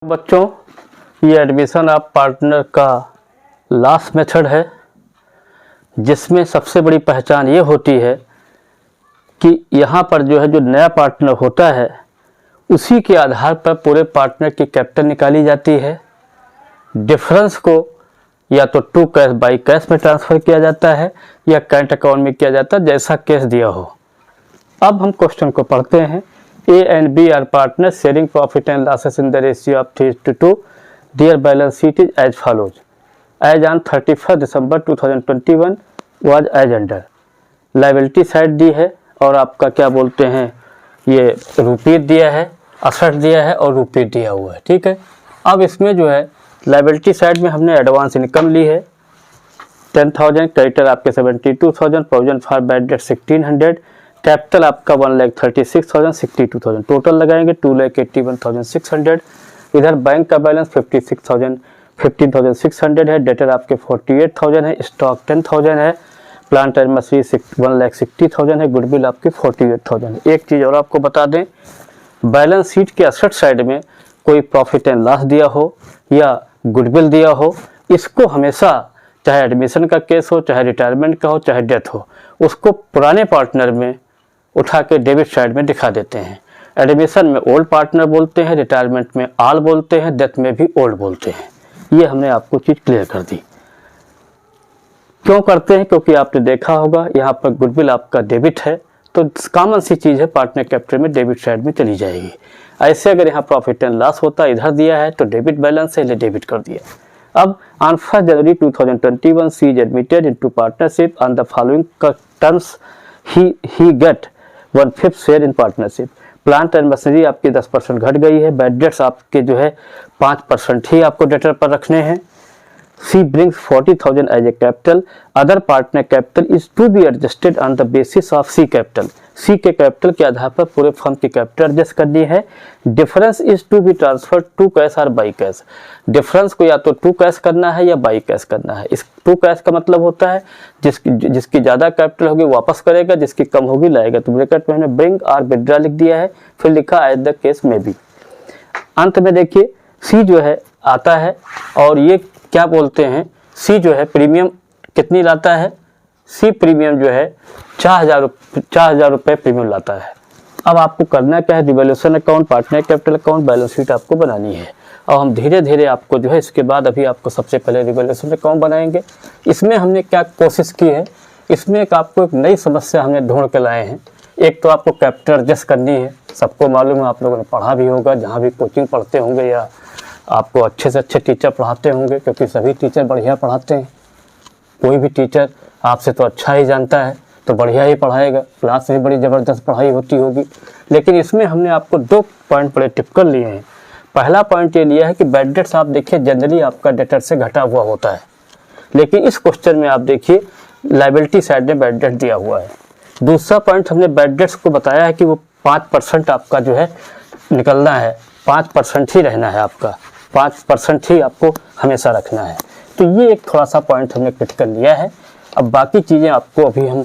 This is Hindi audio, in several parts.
बच्चों, ये एडमिशन ऑफ पार्टनर का लास्ट मेथड है, जिसमें सबसे बड़ी पहचान ये होती है कि यहाँ पर जो है जो नया पार्टनर होता है उसी के आधार पर पूरे पार्टनर की कैपिटल निकाली जाती है। डिफरेंस को या तो टू कैश बाई कैश में ट्रांसफ़र किया जाता है या करंट अकाउंट में किया जाता है, जैसा केस दिया हो। अब हम क्वेश्चन को पढ़ते हैं। A and B are partners sharing profit and losses in the ratio of 3:2. Their balance sheet is as follows. As on 31st December 2021 was as under. Liability side दी है और आपका क्या बोलते हैं, ये रुपये दिया है, असट दिया है और रुपये दिया हुआ है। ठीक है, अब इसमें जो है लाइबिलिटी साइड में हमने एडवांस इनकम ली है 10,000, क्रेडिटर आपके 72,000, provision for bad debt 1,600, capital आपका 1,36,000, 62,000, टोटल लगाएंगे 2,81,600। इधर बैंक का बैलेंस 15,600 है, डेटर आपके 48,000 है, स्टॉक 10,000 है, प्लांट एंड मशीनरी 1,60,000 है, गुडविल आपकी 48,000 है। एक चीज़ और आपको बता दें, बैलेंस शीट के असेट साइड में कोई प्रॉफिट एंड लॉस दिया हो या गुडविल दिया हो, इसको हमेशा चाहे एडमिशन का केस हो, चाहे रिटायरमेंट का हो, चाहे डेथ हो, उसको पुराने पार्टनर में उठा के डेबिट साइड में दिखा देते हैं। एडमिशन में ओल्ड पार्टनर बोलते हैं, रिटायरमेंट में आल बोलते हैं, डेथ में भी ओल्ड बोलते हैं। ये हमने आपको चीज़ क्लियर कर दी। क्यों करते हैं? क्योंकि आपने देखा होगा यहाँ पर गुडविल आपका डेबिट है, तो कॉमन सी चीज़ है, पार्टनर कैपिटल में डेबिट साइड में चली जाएगी। ऐसे अगर यहाँ प्रॉफिट एंड लॉस होता इधर दिया है तो डेबिट बैलेंस है, इसलिए डेबिट कर दिया। अब on 1st January 2021 she is admitted into partnership on the following terms. He get 1/5 share in partnership. Plant and machinery आपकी 10% घट गई है, बैड डेट्स आपके जो है 5% ही आपको डेटर पर रखने हैं। She brings 40,000 as a capital. Other partner capital is to be adjusted on the basis of C capital. C के कैपिटल के आधार पर पूरे फर्म की कैपिटल एडजस्ट करनी है। Difference is to be transfer to cash और बाई कैश। डिफरेंस को या तो टू कैश करना है या बाई कैश करना है। इस टू कैश का मतलब होता है जिसकी ज़्यादा कैपिटल होगी वापस करेगा, जिसकी कम होगी लाएगा। तो ब्रैकेट में हमने ब्रिंग और विड्रॉ लिख दिया है, फिर लिखा एज द केस में भी। अंत में देखिए सी जो है आता है और ये क्या बोलते हैं, सी जो है प्रीमियम कितनी लाता है, सी प्रीमियम जो है 4,000 रुपये प्रीमियम लाता है। अब आपको करना क्या है, revolution account, partner capital account, balance sheet आपको बनानी है। और हम धीरे धीरे आपको जो है इसके बाद अभी आपको सबसे पहले रिवोल्यूशन अकाउंट बनाएंगे। इसमें हमने क्या कोशिश की है, इसमें आपको एक नई समस्या हमने ढूंढ के लाए हैं। एक तो आपको कैपिटल एडजस्ट करनी है, सबको मालूम है, आप लोगों ने पढ़ा भी होगा, जहाँ भी कोचिंग पढ़ते होंगे या आपको अच्छे से अच्छे टीचर पढ़ाते होंगे, क्योंकि सभी टीचर बढ़िया पढ़ाते हैं। कोई भी टीचर आपसे तो अच्छा ही जानता है तो बढ़िया ही पढ़ाएगा, क्लास में बड़ी ज़बरदस्त पढ़ाई होती होगी। लेकिन इसमें हमने आपको 2 पॉइंट बड़े टिपिकल लिए हैं। पहला पॉइंट ये लिया है कि बैड डेट्स आप देखिए जनरली आपका डेटर से घटा हुआ होता है, लेकिन इस क्वेश्चन में आप देखिए लाइबिलिटी साइड में बैड डेट दिया हुआ है। दूसरा पॉइंट हमने बैड डेट्स को बताया है कि वो 5% आपका जो है निकलना है, 5% ही रहना है आपका, 5% ही आपको हमेशा रखना है। तो ये एक थोड़ा सा पॉइंट हमने क्रिटिकल लिया है। अब बाकी चीज़ें आपको अभी हम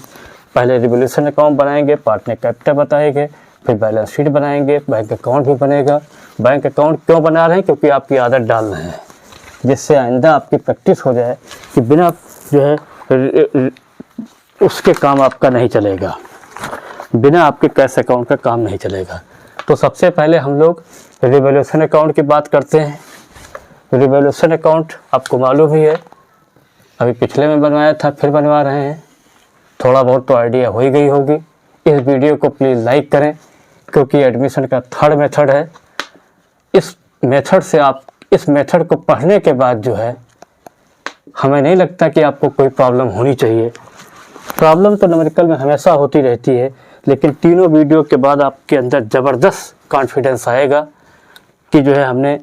पहले रिवोल्यूशन अकाउंट बनाएंगे, पार्टनर कैपिटल बताएंगे, फिर बैलेंस शीट बनाएंगे, बैंक अकाउंट भी बनेगा। बैंक अकाउंट क्यों बना रहे हैं, क्योंकि आपकी आदत डाल रहे हैं, जिससे आइंदा आपकी प्रैक्टिस हो जाए कि बिना जो है उसके काम आपका नहीं चलेगा, बिना आपके कैश अकाउंट का काम नहीं चलेगा। तो सबसे पहले हम लोग रिवोल्यूशन अकाउंट की बात करते हैं। रिवोल्यूशन अकाउंट आपको मालूम ही है, अभी पिछले में बनवाया था, फिर बनवा रहे हैं, थोड़ा बहुत तो आइडिया हो ही गई होगी। इस वीडियो को प्लीज़ लाइक करें, क्योंकि एडमिशन का 3rd मेथड है। इस मेथड से आप इस मेथड को पढ़ने के बाद जो है हमें नहीं लगता कि आपको कोई प्रॉब्लम होनी चाहिए। प्रॉब्लम तो न्यूमेरिकल में हमेशा होती रहती है, लेकिन तीनों वीडियो के बाद आपके अंदर ज़बरदस्त कॉन्फिडेंस आएगा कि जो है हमने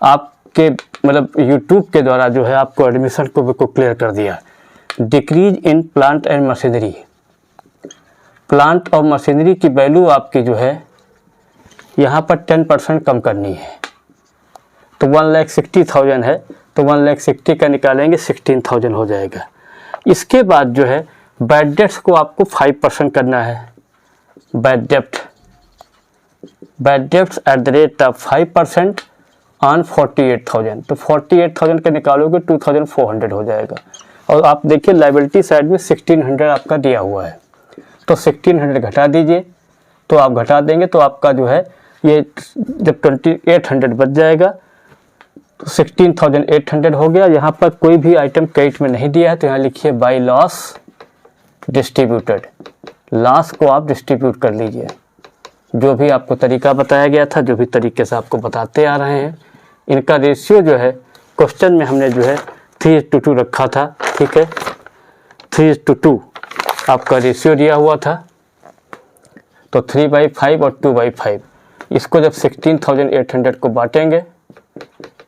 आपके मतलब YouTube के द्वारा जो है आपको एडमिशन को क्लियर कर दिया। Decrease in plant and machinery, plant और मशीनरी की वैल्यू आपकी जो है यहाँ पर 10% कम करनी है। तो 1,60,000 है, तो 1,60,000 का निकालेंगे 16,000 हो जाएगा। इसके बाद जो है बैड डेट्स को आपको 5% करना है। Bad debts at the rate of 5%, on 48,000, तो 48,000 का निकालोगे 2,400 हो जाएगा। और आप देखिए लाइबिलिटी साइड में 1,600 आपका दिया हुआ है, तो 1,600 घटा दीजिए, तो आप घटा देंगे तो आपका जो है ये जब 2,800 बच जाएगा तो 16,800 हो गया। यहाँ पर कोई भी आइटम क्रेडिट में नहीं दिया है, तो यहाँ लिखिए बाई लॉस डिस्ट्रीब्यूटेड, लॉस को आप डिस्ट्रीब्यूट कर लीजिए। जो भी आपको तरीका बताया गया था, जो भी तरीके से आपको बताते आ रहे हैं, इनका रेशियो जो है क्वेश्चन में हमने जो है 3:2 रखा था, ठीक है, 3:2 आपका रेशियो दिया हुआ था, तो 3/5 और 2/5। इसको जब 16,800 को बांटेंगे,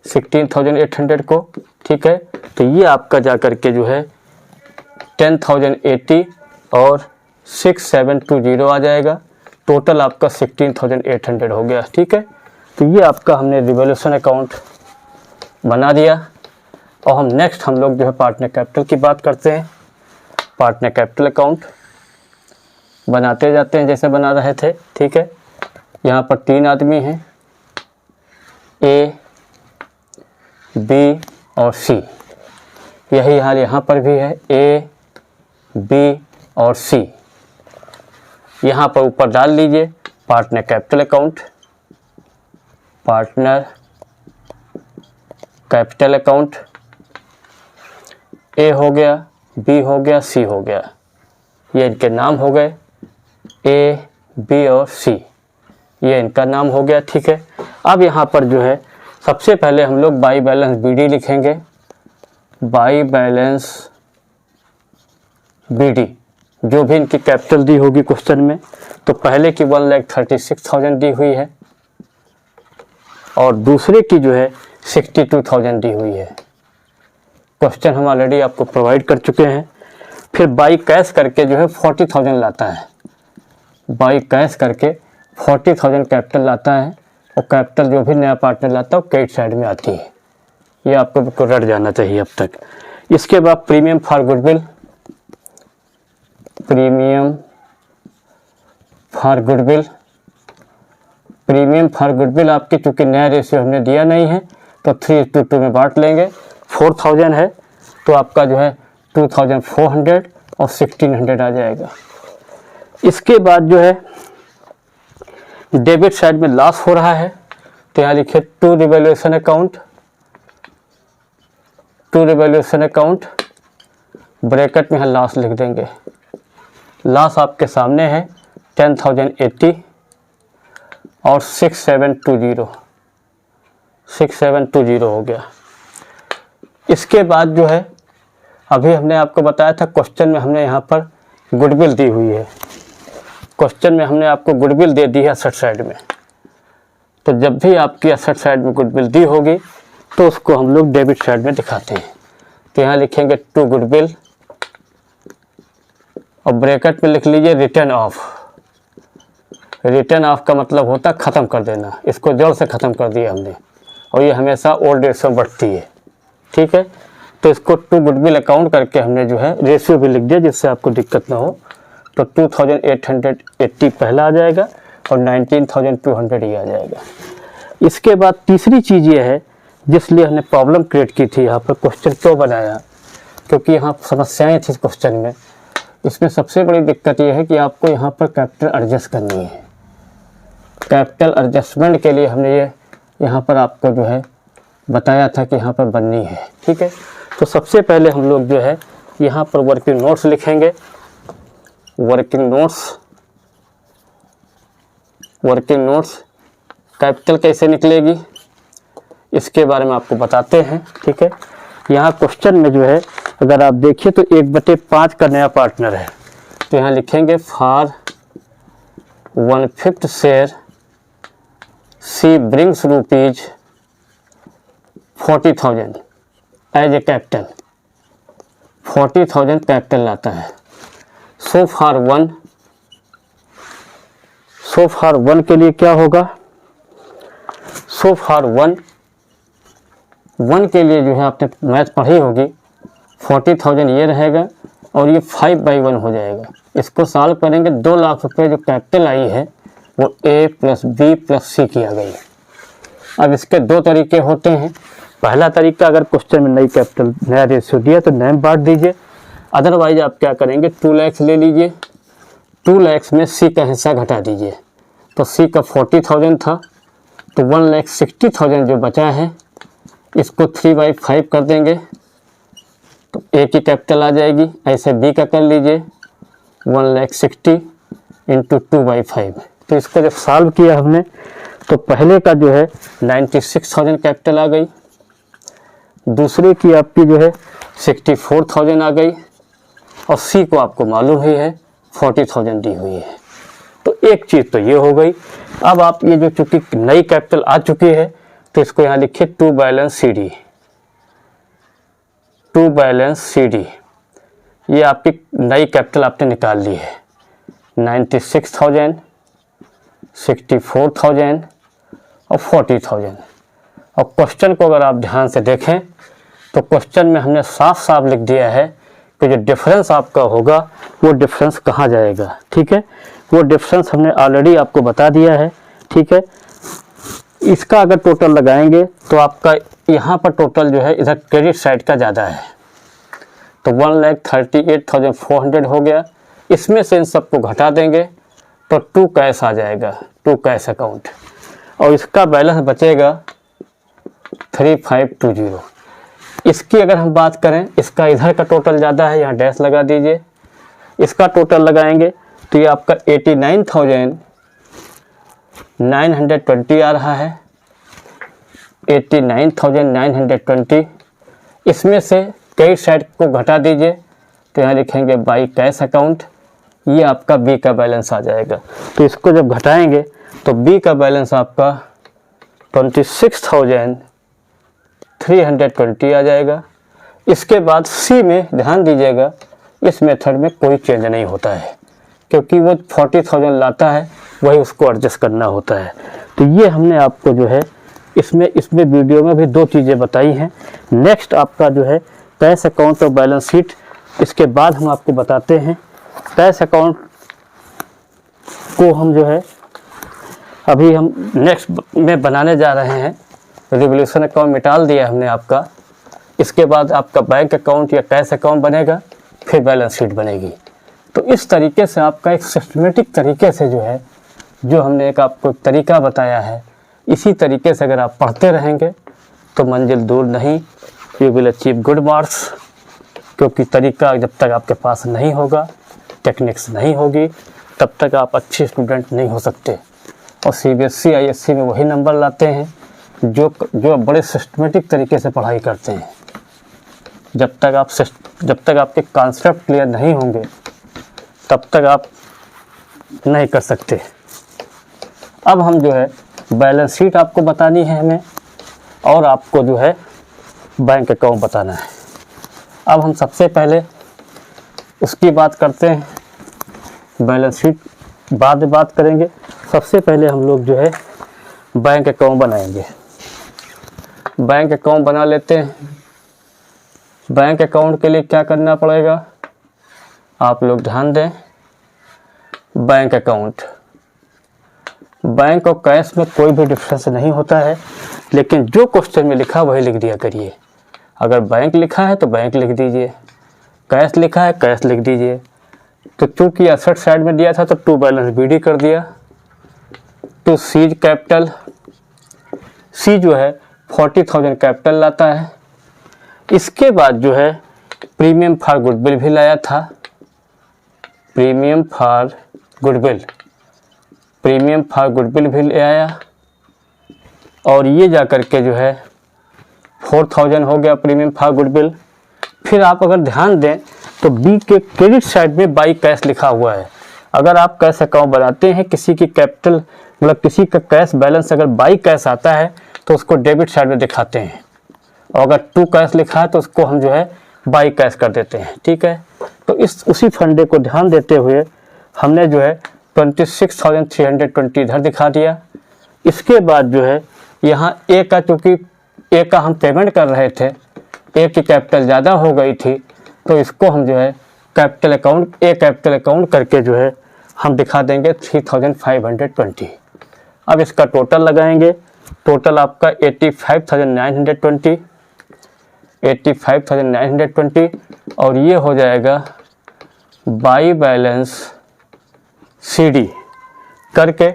16,800 को, ठीक है, तो ये आपका जा करके जो है 10,080 और 6720 आ जाएगा। टोटल आपका 16,800 हो गया, ठीक है। तो ये आपका हमने रिवोल्यूशन अकाउंट बना दिया। और हम नेक्स्ट हम लोग जो है पार्टनर कैपिटल की बात करते हैं। पार्टनर कैपिटल अकाउंट बनाते जाते हैं जैसे बना रहे थे, ठीक है। यहाँ पर 3 आदमी हैं, ए, बी और सी। यही हाल यहाँ पर भी है, ए, बी और सी। यहाँ पर ऊपर डाल लीजिए partner capital account, partner capital account. A हो गया, बी हो गया, सी हो गया, ये इनके नाम हो गए, ए, बी और सी, ये इनका नाम हो गया, ठीक है। अब यहाँ पर जो है सबसे पहले हम लोग बाई बैलेंस बीडी लिखेंगे, बाई बैलेंस बीडी, जो भी इनकी कैपिटल दी होगी क्वेश्चन में। तो पहले की 1,36,000 दी हुई है और दूसरे की जो है 62,000 दी हुई है। क्वेश्चन हम ऑलरेडी आपको प्रोवाइड कर चुके हैं। फिर बाई कैश करके जो है 40,000 लाता है, बाई कैश करके 40,000 कैपिटल लाता है, और कैपिटल जो भी नया पार्टनर लाता है वो क्रेडिट साइड में आती है। ये आपको रट जाना चाहिए अब तक। इसके बाद premium for goodwill, premium for goodwill, premium for goodwill आपके चूंकि नया रेशियो हमने दिया नहीं है तो 3:2 में बांट लेंगे। 4,000 है तो आपका जो है 2,400 और 1,600 आ जाएगा। इसके बाद जो है डेबिट साइड में लॉस हो रहा है, तो यहाँ लिखिए to revaluation account, to revaluation account, bracket में यहाँ लॉस लिख देंगे। लॉस आपके सामने है 10,080 और 6720 हो गया। इसके बाद जो है अभी हमने आपको बताया था क्वेश्चन में हमने यहाँ पर गुडविल दी हुई है, क्वेश्चन में हमने आपको गुडविल दे दी है एसेट साइड में। तो जब भी आपकी एसेट साइड में गुडविल दी होगी तो उसको हम लोग डेबिट साइड में दिखाते हैं। तो यहाँ लिखेंगे टू गुडविल और ब्रैकेट में लिख लीजिए रिटर्न ऑफ। रिटर्न ऑफ का मतलब होता है ख़त्म कर देना, इसको जड़ से ख़त्म कर दिया हमने, और ये हमेशा ओल्ड रेशियो में बढ़ती है, ठीक है। तो इसको टू गुडविल अकाउंट करके हमने जो है रेशियो भी लिख दिया जिससे आपको दिक्कत ना हो। तो 2,880 पहला आ जाएगा और 19,200 ही आ जाएगा। इसके बाद तीसरी चीज़ ये है जिसलिए हमने प्रॉब्लम क्रिएट की थी, यहाँ पर क्वेश्चन क्यों बनाया, क्योंकि यहाँ समस्याएं थी क्वेश्चन में। इसमें सबसे बड़ी दिक्कत ये है कि आपको यहाँ पर कैपिटल एडजस्ट करनी है। कैपिटल एडजस्टमेंट के लिए हमने ये यहाँ पर आपको जो है बताया था कि यहाँ पर बननी है, ठीक है। तो सबसे पहले हम लोग जो है यहाँ पर वर्किंग नोट्स लिखेंगे। वर्किंग नोट्स कैपिटल कैसे निकलेगी इसके बारे में आपको बताते हैं, ठीक है। यहाँ क्वेश्चन में जो है अगर आप देखिए तो 1/5 का नया पार्टनर है, तो यहाँ लिखेंगे for 1/5 share C brings ₹40,000 as a capital, 40,000 capital लाता है। सो फॉर वन के लिए क्या होगा, सो फॉर वन के लिए जो है आपने मैथ पढ़ी होगी, 40,000 ये रहेगा और ये 5/1 हो जाएगा। इसको सॉल्व करेंगे, 2 लाख रुपए जो कैपिटल आई है वो A + B + C की आ गई। अब इसके दो तरीके होते हैं। पहला तरीका, अगर क्वेश्चन में नई कैपिटल नया रेशियो दिया तो नेम बांट दीजिए, अदरवाइज आप क्या करेंगे 2 लाख ले लीजिए, 2 लाख में सी का हिस्सा घटा दीजिए। तो सी का 40,000 था, तो 1,60,000 जो बचा है इसको 3/5 कर देंगे तो ए की कैपिटल आ जाएगी। ऐसे बी का कर लीजिए 1,60,000 इंटू 2/5। तो इसको जब सॉल्व किया हमने तो पहले का जो है 96,000 कैपिटल आ गई, दूसरे की आपकी जो है 64,000 आ गई, और सी को आपको मालूम ही है 40,000 दी हुई है। तो एक चीज़ तो ये हो गई। अब आप ये जो चूंकि नई कैपिटल आ चुकी है तो इसको यहाँ लिखिए टू बैलेंस सी डी। ये आपकी नई कैपिटल आपने निकाल ली है 96,000, 64,000 और 40,000। और क्वेश्चन को अगर आप ध्यान से देखें तो क्वेश्चन में हमने साफ साफ लिख दिया है कि जो डिफरेंस आपका होगा वो डिफरेंस कहाँ जाएगा। ठीक है, वो डिफरेंस हमने ऑलरेडी आपको बता दिया है। ठीक है, इसका अगर टोटल लगाएंगे तो आपका यहाँ पर टोटल जो है इधर क्रेडिट साइड का ज़्यादा है, तो 1,38,400 हो गया। इसमें से इन सबको घटा देंगे तो 2 कैश आ जाएगा, 2 कैश अकाउंट, और इसका बैलेंस बचेगा 3520। इसकी अगर हम बात करें, इसका इधर का टोटल ज़्यादा है, यहाँ डैश लगा दीजिए। इसका टोटल लगाएंगे तो ये आपका 89,920 आ रहा है, 89,920। इसमें से क्रेडिट साइड को घटा दीजिए तो यहाँ लिखेंगे बाई कैश अकाउंट, ये आपका बी का बैलेंस आ जाएगा। तो इसको जब घटाएंगे तो बी का बैलेंस आपका 26,320 आ जाएगा। इसके बाद सी में ध्यान दीजिएगा, इस मेथड में कोई चेंज नहीं होता है क्योंकि वो 40,000 लाता है, वही उसको एडजस्ट करना होता है। तो ये हमने आपको जो है इसमें वीडियो में भी 2 चीज़ें बताई हैं। नेक्स्ट आपका जो है कैश अकाउंट और बैलेंस शीट, इसके बाद हम आपको बताते हैं कैश अकाउंट को हम जो है अभी हम नेक्स्ट में बनाने जा रहे हैं। रिवोल्यूशन अकाउंट मिटाल दिया हमने आपका, इसके बाद आपका बैंक अकाउंट या कैश अकाउंट बनेगा, फिर बैलेंस शीट बनेगी। तो इस तरीके से आपका एक सिस्टमेटिक तरीके से जो है, जो हमने एक आपको तरीका बताया है, इसी तरीके से अगर आप पढ़ते रहेंगे तो मंजिल दूर नहीं, you will achieve good marks. क्योंकि तरीका जब तक आपके पास नहीं होगा, टेक्निक्स नहीं होगी, तब तक आप अच्छे स्टूडेंट नहीं हो सकते। और CBSE ISC में वही नंबर लाते हैं जो बड़े सिस्टमेटिक तरीके से पढ़ाई करते हैं। जब तक आपके कॉन्सेप्ट क्लियर नहीं होंगे तब तक आप नहीं कर सकते। अब हम जो है बैलेंस शीट आपको बतानी है हमें, और आपको जो है बैंक अकाउंट बताना है। अब हम सबसे पहले उसकी बात करते हैं, बैलेंस शीट बाद में बात करेंगे। सबसे पहले हम लोग जो है बैंक अकाउंट बनाएंगे। बैंक अकाउंट बना लेते हैं। बैंक अकाउंट के लिए क्या करना पड़ेगा, आप लोग ध्यान दें। बैंक अकाउंट, बैंक और कैश में कोई भी डिफरेंस नहीं होता है, लेकिन जो क्वेश्चन में लिखा वही लिख दिया करिए। अगर बैंक लिखा है तो बैंक लिख दीजिए, कैश लिखा है कैश लिख दीजिए। तो चूंकि एसेट साइड में दिया था तो टू बैलेंस BD कर दिया। टू सीज कैपिटल, सी जो है 40,000 कैपिटल लाता है। इसके बाद जो है प्रीमियम फॉर गुडविल भी लाया था, प्रीमियम फॉर गुडविल भी ले आया, और ये जा कर के जो है 4,000 हो गया प्रीमियम फॉर गुडविल। फिर आप अगर ध्यान दें तो बी के क्रेडिट साइड में बाई कैश लिखा हुआ है। अगर आप कैश अकाउंट बनाते हैं, किसी की कैपिटल मतलब किसी का कैश बैलेंस अगर बाई कैश आता है तो उसको डेबिट साइड में दिखाते हैं, और अगर टू कैश लिखा है तो उसको हम जो है बाई कैश कर देते हैं। ठीक है, तो उसी फंडे को ध्यान देते हुए हमने जो है 26,320 इधर दिखा दिया। इसके बाद जो है यहाँ ए का, चूँकि ए का हम पेमेंट कर रहे थे, ए की कैपिटल ज़्यादा हो गई थी, तो इसको हम जो है कैपिटल अकाउंट करके जो है हम दिखा देंगे 3,520। अब इसका टोटल लगाएंगे टोटल आपका 85,920 और ये हो जाएगा बाई बैलेंस CD करके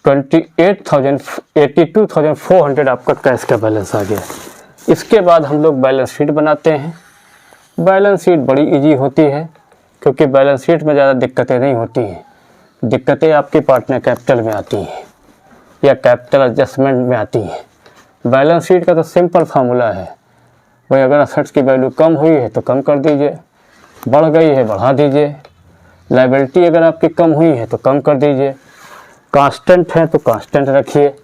82,400 आपका कैश का बैलेंस आ गया। इसके बाद हम लोग बैलेंस शीट बनाते हैं। बैलेंस शीट बड़ी इजी होती है क्योंकि बैलेंस शीट में ज़्यादा दिक्कतें नहीं होती हैं। दिक्कतें आपकी पार्टनर कैपिटल में आती हैं या कैपिटल एडजस्टमेंट में आती हैं। बैलेंस शीट का तो सिंपल फार्मूला है भाई, अगर असेट्स की वैल्यू कम हुई है तो कम कर दीजिए, बढ़ गई है बढ़ा दीजिए, लायबिलिटी अगर आपकी कम हुई है तो कम कर दीजिए, कांस्टेंट है तो कांस्टेंट रखिए,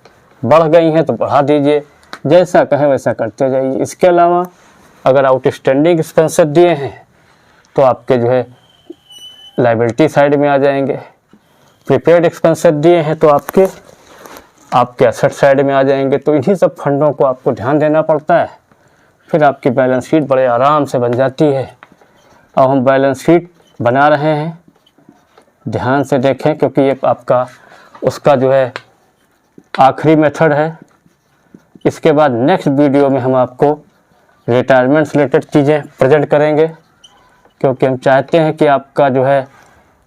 बढ़ गई हैं तो बढ़ा दीजिए, जैसा कहे वैसा करते जाइए। इसके अलावा अगर आउटस्टैंडिंग एक्सपेंसेस दिए हैं तो आपके जो है लायबिलिटी साइड में आ जाएंगे, प्रीपेड एक्सपेंसेस दिए हैं तो आपके एसेट साइड में आ जाएंगे। तो इन्हीं सब फंडों को आपको ध्यान देना पड़ता है, फिर आपकी बैलेंस शीट बड़े आराम से बन जाती है। अब हम बैलेंस शीट बना रहे हैं, ध्यान से देखें क्योंकि ये आपका उसका जो है आखिरी मेथड है। इसके बाद नेक्स्ट वीडियो में हम आपको रिटायरमेंट से रिलेटेड चीज़ें प्रेजेंट करेंगे क्योंकि हम चाहते हैं कि आपका जो है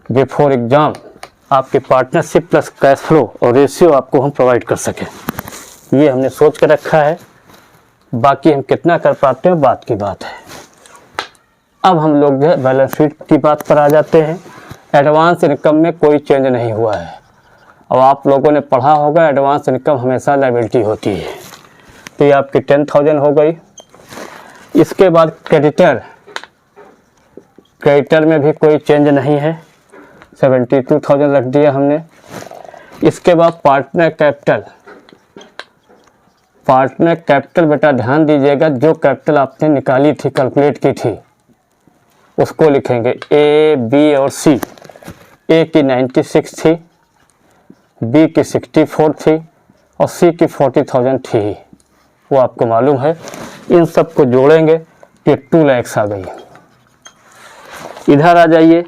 बिफोर एग्ज़ाम आपके पार्टनरशिप प्लस कैश फ्लो और रेशियो आपको हम प्रोवाइड कर सकें। ये हमने सोच कर रखा है, बाकी हम कितना कर पाते हैं बात की बात है। अब हम लोग जो है बैलेंस शीट की बात पर आ जाते हैं। एडवांस इनकम में कोई चेंज नहीं हुआ है। अब आप लोगों ने पढ़ा होगा एडवांस इनकम हमेशा लायबिलिटी होती है, तो ये आपकी 10,000 हो गई। इसके बाद क्रेडिटर में भी कोई चेंज नहीं है, 72,000 रख दिया हमने। इसके बाद पार्टनर कैपिटल बेटा ध्यान दीजिएगा, जो कैपिटल आपने निकाली थी कैलकुलेट की थी उसको लिखेंगे A, B और C। A की 96 थी, B की 64 थी और C की 40,000 थी, वो आपको मालूम है। इन सब को जोड़ेंगे कि 2 लाख आ गई। इधर आ जाइए,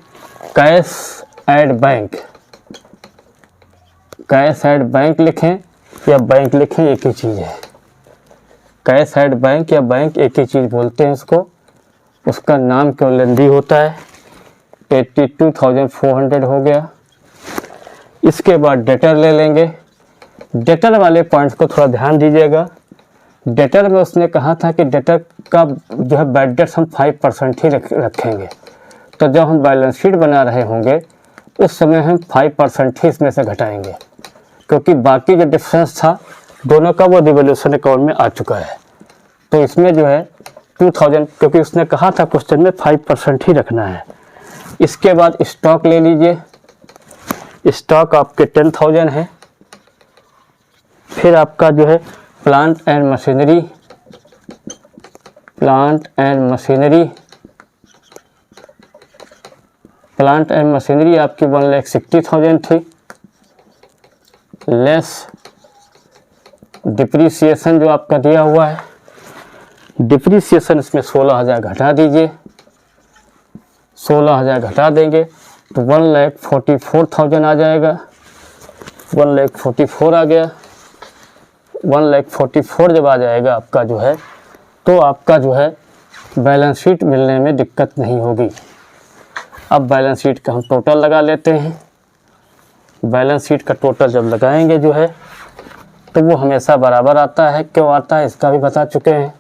कैश एट बैंक लिखें या बैंक लिखें एक ही चीज़ है। कैश एट बैंक या बैंक एक ही चीज़ बोलते हैं इसको, उसका नाम क्यों लेंदी होता है। 82,400 हो गया। इसके बाद डेटर ले लेंगे। डेटर वाले पॉइंट्स को थोड़ा ध्यान दीजिएगा। डेटर में उसने कहा था कि डेटर का जो है बैड डेट्स हम 5% ही रखेंगे, तो जब हम बैलेंस शीट बना रहे होंगे उस समय हम 5% ही इसमें से घटाएंगे क्योंकि बाकी जो डिफरेंस था दोनों का वो रिवोल्यूशन अकाउंट में आ चुका है। तो इसमें जो है 2000, क्योंकि उसने कहा था क्वेश्चन में 5% ही रखना है। इसके बाद स्टॉक ले लीजिए। स्टॉक आपके 10,000 है। फिर आपका जो है प्लांट एंड मशीनरी आपकी 1,60,000 थी, लेस डिप्रीसिएशन जो आपका दिया हुआ है। डिप्रीसिएशन इसमें 16,000 घटा दीजिए, 16,000 घटा देंगे तो 1,44,000 आ जाएगा। 1,44,000 आ गया। 1,44,000 जब आ जाएगा आपका जो है, तो आपका जो है बैलेंस शीट मिलने में दिक्कत नहीं होगी। अब बैलेंस शीट का हम टोटल लगा लेते हैं। बैलेंस शीट का टोटल जब लगाएंगे जो है तो वो हमेशा बराबर आता है। क्यों आता है इसका भी बता चुके हैं,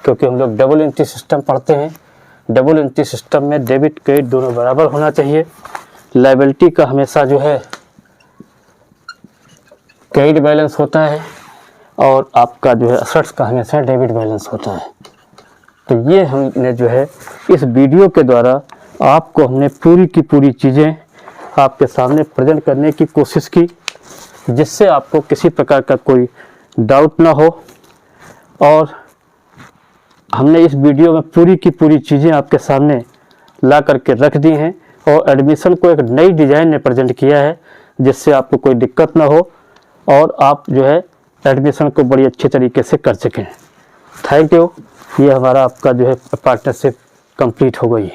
क्योंकि हम लोग डबल एंट्री सिस्टम पढ़ते हैं। डबल एंट्री सिस्टम में डेबिट क्रेडिट दोनों बराबर होना चाहिए। लायबिलिटी का हमेशा जो है क्रेडिट बैलेंस होता है और आपका जो है असेट्स का हमेशा डेबिट बैलेंस होता है। तो ये हमने जो है इस वीडियो के द्वारा आपको हमने पूरी की पूरी चीज़ें आपके सामने प्रेजेंट करने की कोशिश की, जिससे आपको किसी प्रकार का कोई डाउट ना हो। और हमने इस वीडियो में पूरी की पूरी चीज़ें आपके सामने ला करके रख दी हैं और एडमिशन को एक नई डिज़ाइन में प्रेजेंट किया है, जिससे आपको कोई दिक्कत ना हो और आप जो है एडमिशन को बड़ी अच्छे तरीके से कर सकें। Thank you. ये हमारा आपका जो है पार्टनरशिप कंप्लीट हो गई।